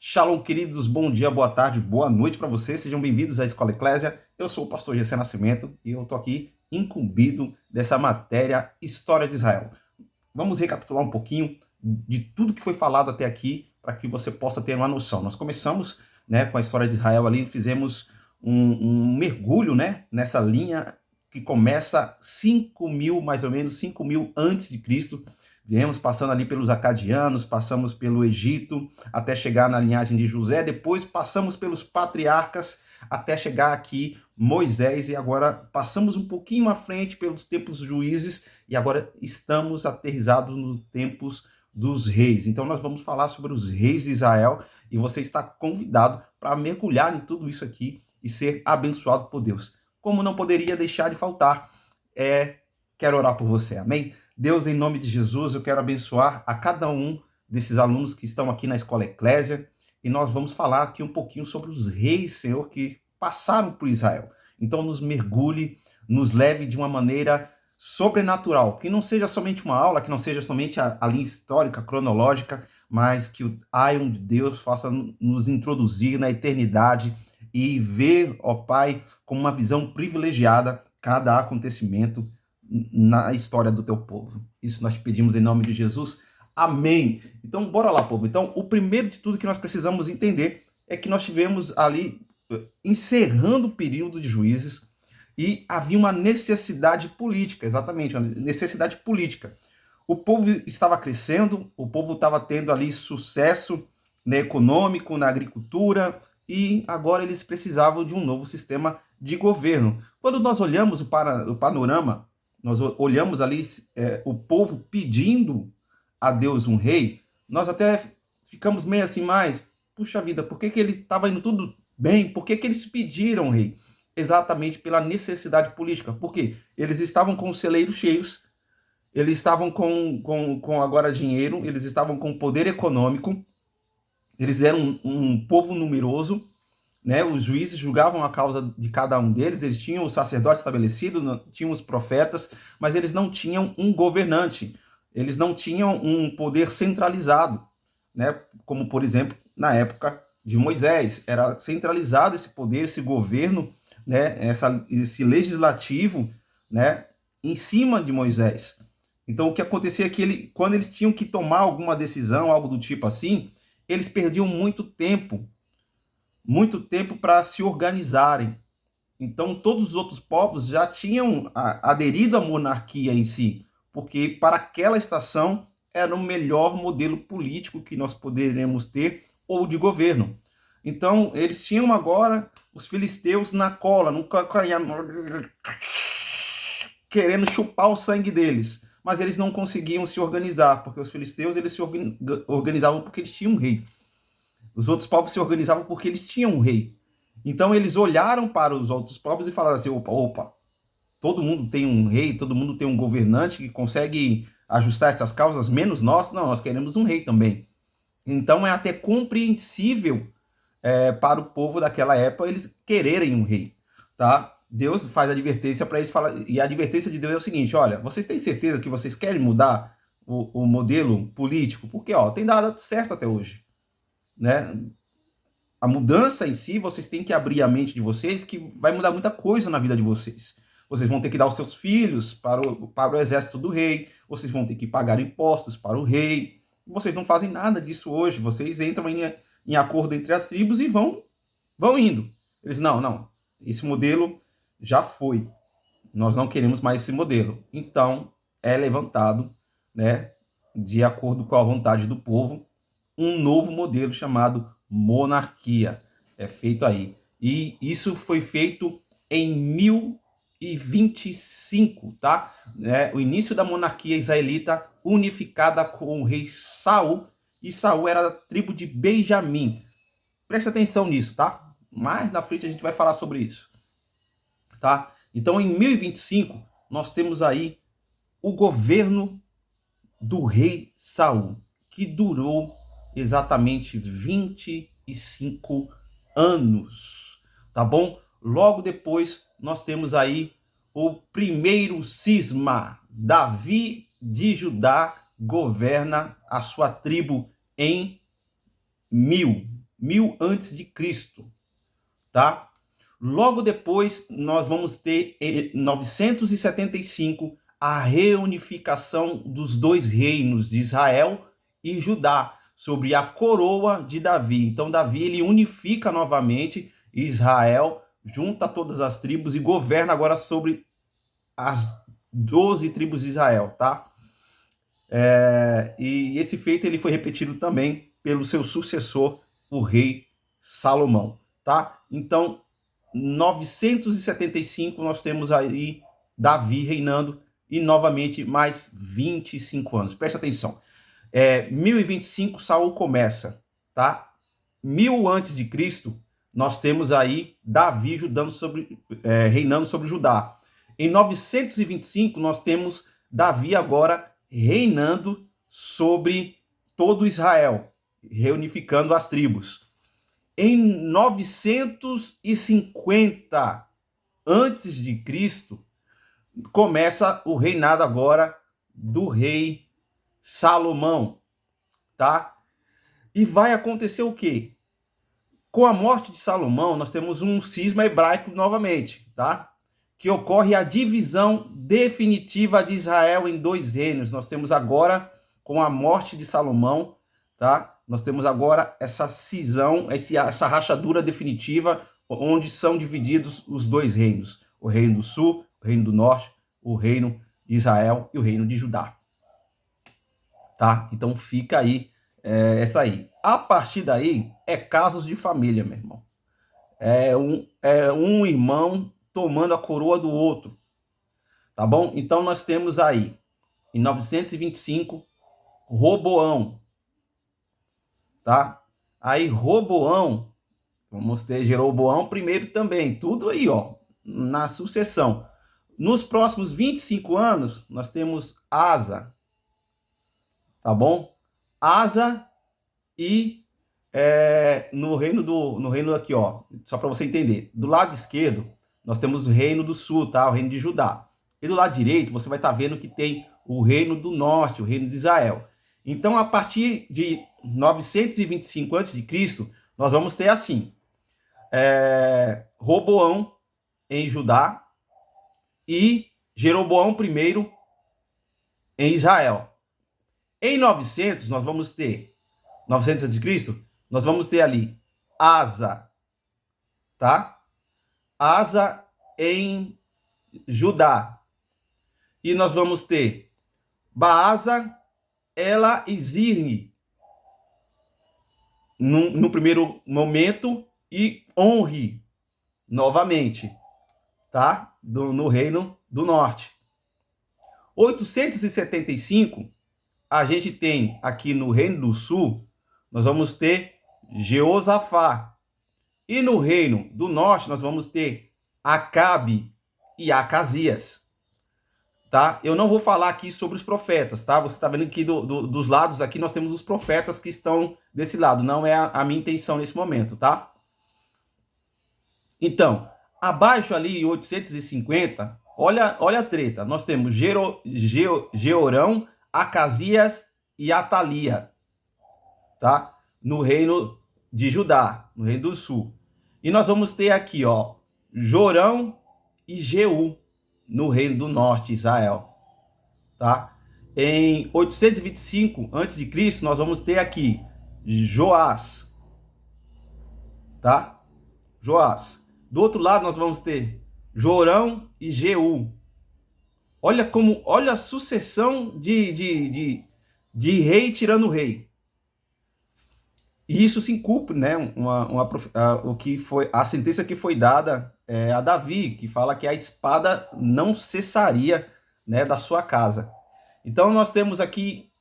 Shalom, queridos, bom dia, boa tarde, boa noite para vocês, sejam bem-vindos à Escola Eclésia. Eu sou o pastor Gessé Nascimento e eu estou aqui incumbido dessa matéria História de Israel. Vamos recapitular um pouquinho de tudo que foi falado até aqui para que você possa ter uma noção. Nós começamos, com a História de Israel ali, fizemos um mergulho, nessa linha que começa 5.000, mais ou menos 5.000 antes de Cristo. Viemos passando ali pelos acadianos, passamos pelo Egito, até chegar na linhagem de José, depois passamos pelos patriarcas, até chegar aqui Moisés, e agora passamos um pouquinho à frente pelos tempos juízes, e agora estamos aterrizados nos tempos dos reis. Então nós vamos falar sobre os reis de Israel, e você está convidado para mergulhar em tudo isso aqui e ser abençoado por Deus. Como não poderia deixar de faltar, quero orar por você, amém? Deus, em nome de Jesus, eu quero abençoar a cada um desses alunos que estão aqui na Escola Eclésia, e nós vamos falar aqui um pouquinho sobre os reis, Senhor, que passaram por Israel. Então, nos mergulhe, nos leve de uma maneira sobrenatural, que não seja somente uma aula, que não seja somente a linha histórica, cronológica, mas que o Aion de Deus faça nos introduzir na eternidade e ver, ó Pai, com uma visão privilegiada cada acontecimento na história do teu povo. Isso nós te pedimos em nome de Jesus. Amém. Então, bora lá, povo. Então, o primeiro de tudo que nós precisamos entender é que nós tivemos ali, encerrando o período de juízes, e havia uma necessidade política, exatamente, uma necessidade política. O povo estava crescendo, o povo estava tendo ali sucesso, econômico, na agricultura, e agora eles precisavam de um novo sistema de governo. Quando nós olhamos o panorama, nós olhamos ali o povo pedindo a Deus um rei, nós até ficamos meio assim, puxa vida, por que ele estava indo tudo bem? Por que eles pediram um rei? Exatamente pela necessidade política. Por quê? Eles estavam com os celeiros cheios, eles estavam com agora dinheiro, eles estavam com poder econômico, eles eram um povo numeroso, os juízes julgavam a causa de cada um deles, eles tinham o sacerdote estabelecido, tinham os profetas, mas eles não tinham um governante, eles não tinham um poder centralizado, como, por exemplo, na época de Moisés, era centralizado esse poder, esse governo, esse legislativo, em cima de Moisés. Então, o que acontecia é que quando eles tinham que tomar alguma decisão, algo do tipo assim, eles perdiam muito tempo para se organizarem. Então, todos os outros povos já tinham aderido à monarquia em si, porque para aquela estação era o melhor modelo político que nós poderíamos ter, ou de governo. Então, eles tinham agora os filisteus na cola, no querendo chupar o sangue deles, mas eles não conseguiam se organizar, porque os filisteus eles se organizavam porque eles tinham um rei. Os outros povos se organizavam porque eles tinham um rei. Então eles olharam para os outros povos e falaram assim, opa, todo mundo tem um rei, todo mundo tem um governante que consegue ajustar essas causas, menos nós. Não, nós queremos um rei também. Então é até compreensível para o povo daquela época eles quererem um rei, tá? Deus faz advertência para eles, e a advertência de Deus é o seguinte, olha, vocês têm certeza que vocês querem mudar o modelo político? Porque, tem dado certo até hoje. A mudança em si, vocês têm que abrir a mente de vocês, que vai mudar muita coisa na vida de vocês. Vocês vão ter que dar os seus filhos para o exército do rei, vocês vão ter que pagar impostos para o rei. Vocês não fazem nada disso hoje, vocês entram em acordo entre as tribos e vão indo. Eles, não, esse modelo já foi. Nós não queremos mais esse modelo. Então, é levantado, de acordo com a vontade do povo, um novo modelo chamado monarquia. É feito aí. E isso foi feito em 1025, tá? O início da monarquia israelita unificada com o rei Saul, e Saul era da tribo de Benjamim. Preste atenção nisso, tá? Mais na frente a gente vai falar sobre isso, tá? Então, em 1025, nós temos aí o governo do rei Saul, que durou exatamente 25 anos, tá bom? Logo depois, nós temos aí o primeiro cisma. Davi de Judá governa a sua tribo em 1000. 1000 antes de Cristo, tá? Logo depois, nós vamos ter em 975 a reunificação dos dois reinos de Israel e Judá sobre a coroa de Davi. Então Davi ele unifica novamente Israel, junta todas as tribos e governa agora sobre as 12 tribos de Israel, tá? E esse feito ele foi repetido também pelo seu sucessor, o rei Salomão, tá? Então, 975 nós temos aí Davi reinando e novamente mais 25 anos. Preste atenção. 1025 Saul começa, tá? 1000 antes de Cristo nós temos aí Davi reinando sobre Judá. Em 925 nós temos Davi agora reinando sobre todo Israel, reunificando as tribos. Em 950 antes de Cristo, começa o reinado agora do rei Salomão, tá? E vai acontecer o quê? Com a morte de Salomão, nós temos um cisma hebraico novamente, tá? Que ocorre a divisão definitiva de Israel em dois reinos. Nós temos agora, com a morte de Salomão, tá? Nós temos agora essa cisão, essa rachadura definitiva, onde são divididos os dois reinos: o reino do sul, o reino do norte, o reino de Israel e o reino de Judá. Tá? Então fica aí essa aí. A partir daí, é casos de família, meu irmão. Um irmão tomando a coroa do outro. Tá bom? Então nós temos aí, em 925, Roboão. Tá? Aí Roboão, vamos ter Jeroboão primeiro também. Tudo aí, ó, na sucessão. Nos próximos 25 anos, nós temos Asa. Tá bom? Asa e no reino aqui, ó, só para você entender, do lado esquerdo nós temos o reino do sul, tá? O reino de Judá. E do lado direito você vai estar vendo que tem o reino do norte, o reino de Israel. Então, a partir de 925 a.C., nós vamos ter assim, Roboão em Judá e Jeroboão I em Israel. Em 900, nós vamos ter 900 a.C., nós vamos ter ali Asa, tá? Asa em Judá. E nós vamos ter Baasa, Ela e Zirne no primeiro momento e Onri novamente, tá? No reino do norte. 875, a gente tem aqui no reino do sul, nós vamos ter Jeosafá. E no reino do norte, nós vamos ter Acabe e Acasias. Tá? Eu não vou falar aqui sobre os profetas, tá? Você está vendo que dos lados aqui nós temos os profetas que estão desse lado. Não é a minha intenção nesse momento, tá? Então, abaixo ali, 850, olha a treta. Nós temos Jeorão, Acasias e Atalia, tá? No reino de Judá, no reino do sul. E nós vamos ter aqui, ó, Jorão e Jeú no reino do norte, Israel, tá? Em 825 a.C., nós vamos ter aqui Joás, tá? Joás. Do outro lado nós vamos ter Jorão e Jeú. Olha a sucessão de rei tirando rei. E isso se cumpre, né? O que foi a sentença que foi dada a Davi, que fala que a espada não cessaria, né, da sua casa. Então nós temos aqui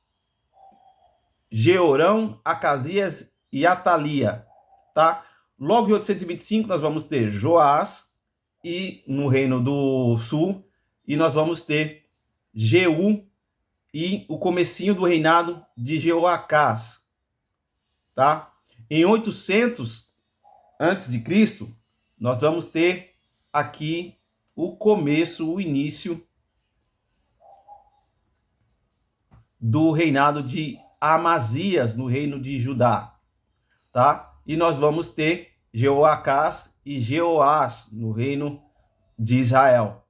Jeorão, Acasias e Atalia, tá? Logo em 825 nós vamos ter Joás e no reino do sul, e nós vamos ter Jeú e o comecinho do reinado de Jeoacás. Tá? Em 800 antes de Cristo, nós vamos ter aqui o começo, o início do reinado de Amazias no reino de Judá, tá? e nós vamos ter Jeoacás e Jeoás no reino de Israel.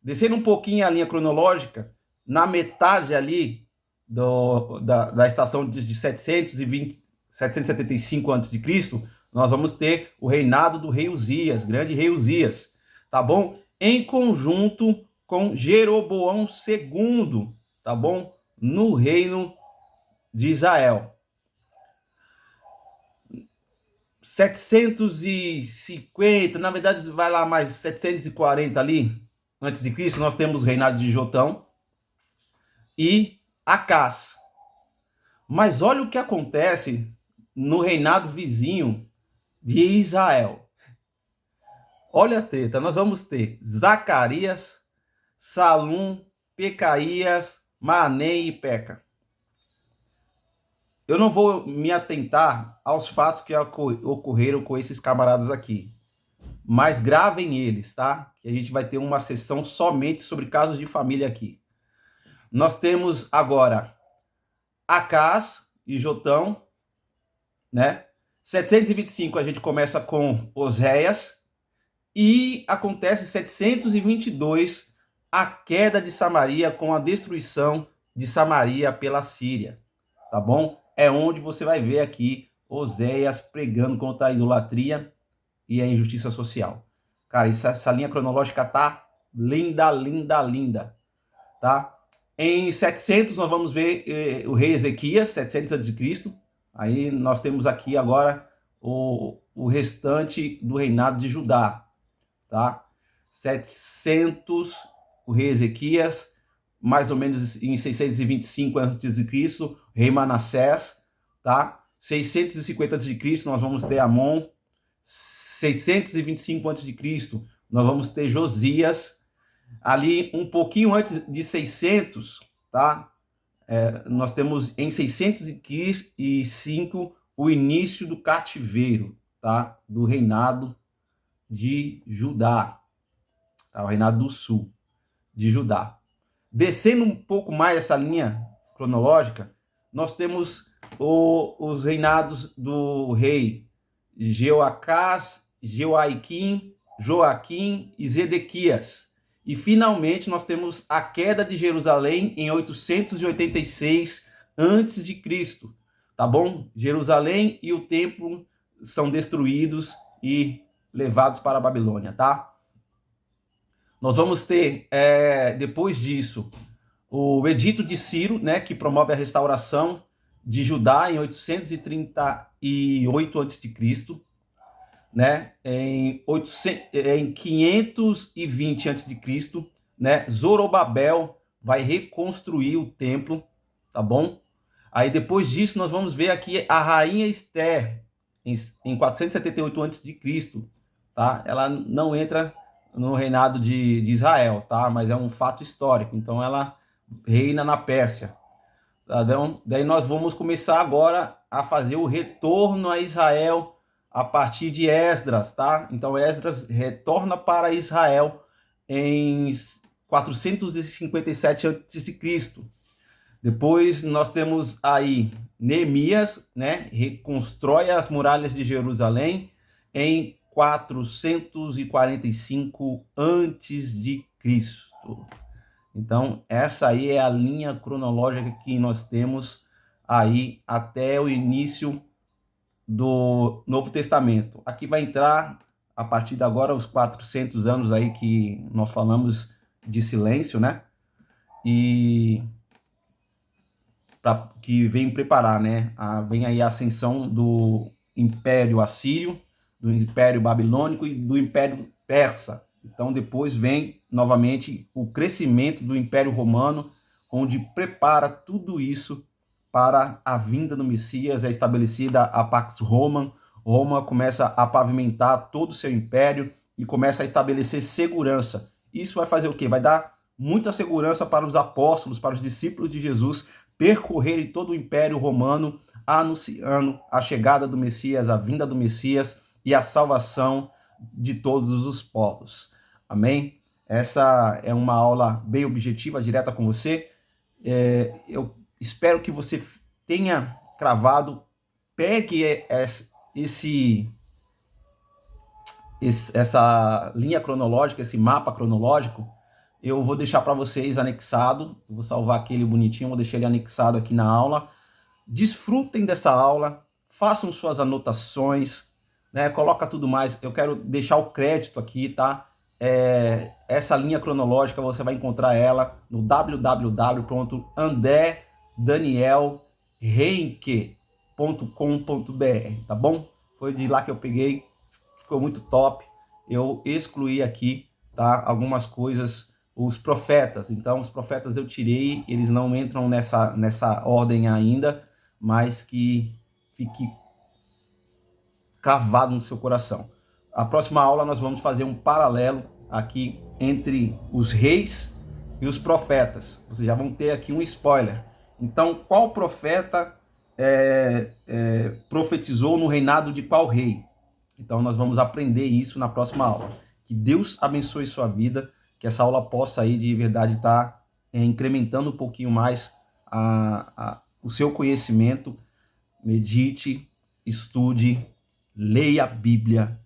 Descendo um pouquinho a linha cronológica, na metade ali da estação de 775 a.C., nós vamos ter o reinado do rei Uzias, grande rei Uzias, tá bom? Em conjunto com Jeroboão II, tá bom? No reino de Israel. 750, na verdade vai lá mais 740 ali, antes de Cristo, nós temos o reinado de Jotão e Acás. Mas olha o que acontece no reinado vizinho de Israel. Olha a treta, nós vamos ter Zacarias, Salum, Pecaías, Mané e Peca. Eu não vou me atentar aos fatos que ocorreram com esses camaradas aqui, mas gravem eles, tá? Que a gente vai ter uma sessão somente sobre casos de família aqui. Nós temos agora Acás e Jotão, né? 725 a gente começa com Oséias e acontece 722 a queda de Samaria com a destruição de Samaria pela Síria, tá bom? É onde você vai ver aqui Oséias pregando contra a idolatria e a injustiça social. Cara, essa linha cronológica tá linda, linda, linda, tá? Em 700 nós vamos ver o rei Ezequias, 700 a.C. Aí nós temos aqui agora o restante do reinado de Judá, tá? 700, o rei Ezequias, mais ou menos em 625 a.C., rei Manassés, tá? 650 a.C. nós vamos ter Amon, 625 a.C., nós vamos ter Josias, ali um pouquinho antes de 600, tá? Nós temos em 605 o início do cativeiro, tá? Do reinado de Judá, tá? O reinado do sul de Judá. Descendo um pouco mais essa linha cronológica, nós temos os reinados do rei Jeoacás, Jeoaquim, Joaquim e Zedequias. E finalmente nós temos a queda de Jerusalém em 886 a.C., tá bom? Jerusalém e o templo são destruídos e levados para a Babilônia, tá? Nós vamos ter, depois disso, o Edito de Ciro, né, que promove a restauração de Judá em 838 a.C., né, em 520 a.C., né, Zorobabel vai reconstruir o templo, tá bom? Aí depois disso nós vamos ver aqui a rainha Esther, em 478 a.C., tá? Ela não entra no reinado de Israel, tá? Mas é um fato histórico, então ela reina na Pérsia. Tá? Daí nós vamos começar agora a fazer o retorno a Israel a partir de Esdras, tá? Então Esdras retorna para Israel em 457 a.C. Depois nós temos aí Neemias, né? Reconstrói as muralhas de Jerusalém em 445 a.C. Então, essa aí é a linha cronológica que nós temos aí até o início do Novo Testamento. Aqui vai entrar, a partir de agora, os 400 anos aí que nós falamos de silêncio, né? E que vem preparar, né? Vem aí a ascensão do Império Assírio, do Império Babilônico e do Império Persa. Então, depois vem novamente o crescimento do Império Romano, onde prepara tudo isso para a vinda do Messias. É estabelecida a Pax Romana. Roma começa a pavimentar todo o seu império e começa a estabelecer segurança. Isso vai fazer o quê? Vai dar muita segurança para os apóstolos, para os discípulos de Jesus, percorrerem todo o Império Romano, anunciando a chegada do Messias, a vinda do Messias e a salvação de todos os povos. Amém? Essa é uma aula bem objetiva, direta com você. Eu espero que você tenha cravado, pegue essa linha cronológica, esse mapa cronológico, eu vou deixar para vocês anexado. Eu vou salvar aquele bonitinho, vou deixar ele anexado aqui na aula. Desfrutem dessa aula, façam suas anotações, né? Coloca tudo mais. Eu quero deixar o crédito aqui, tá? Essa linha cronológica você vai encontrar ela no www.andredanielreinke.com.br, tá bom? Foi de lá que eu peguei, ficou muito top. Eu excluí aqui, tá, algumas coisas, os profetas. Então, os profetas eu tirei, eles não entram nessa ordem ainda, mas que fique cravado no seu coração. A próxima aula nós vamos fazer um paralelo aqui entre os reis e os profetas. Vocês já vão ter aqui um spoiler. Então, qual profeta profetizou no reinado de qual rei? Então, nós vamos aprender isso na próxima aula. Que Deus abençoe sua vida, que essa aula possa aí de verdade estar incrementando um pouquinho mais o seu conhecimento. Medite, estude, leia a Bíblia,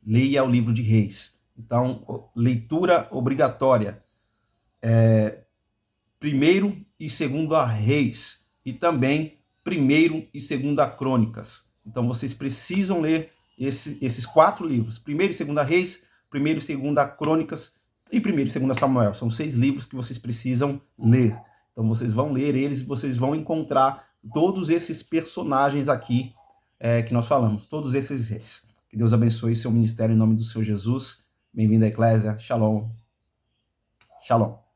leia o livro de Reis. Então, leitura obrigatória. Primeiro e segundo a Reis. E também primeiro e segundo a Crônicas. Então, vocês precisam ler esses 4 livros. Primeiro e segunda Reis, primeiro e segunda Crônicas e primeiro e segunda Samuel. São 6 livros que vocês precisam ler. Então, vocês vão ler eles e vocês vão encontrar todos esses personagens aqui que nós falamos, todos esses reis. Que Deus abençoe seu ministério em nome do Senhor Jesus. Bem-vindo à Eclésia. Shalom. Shalom.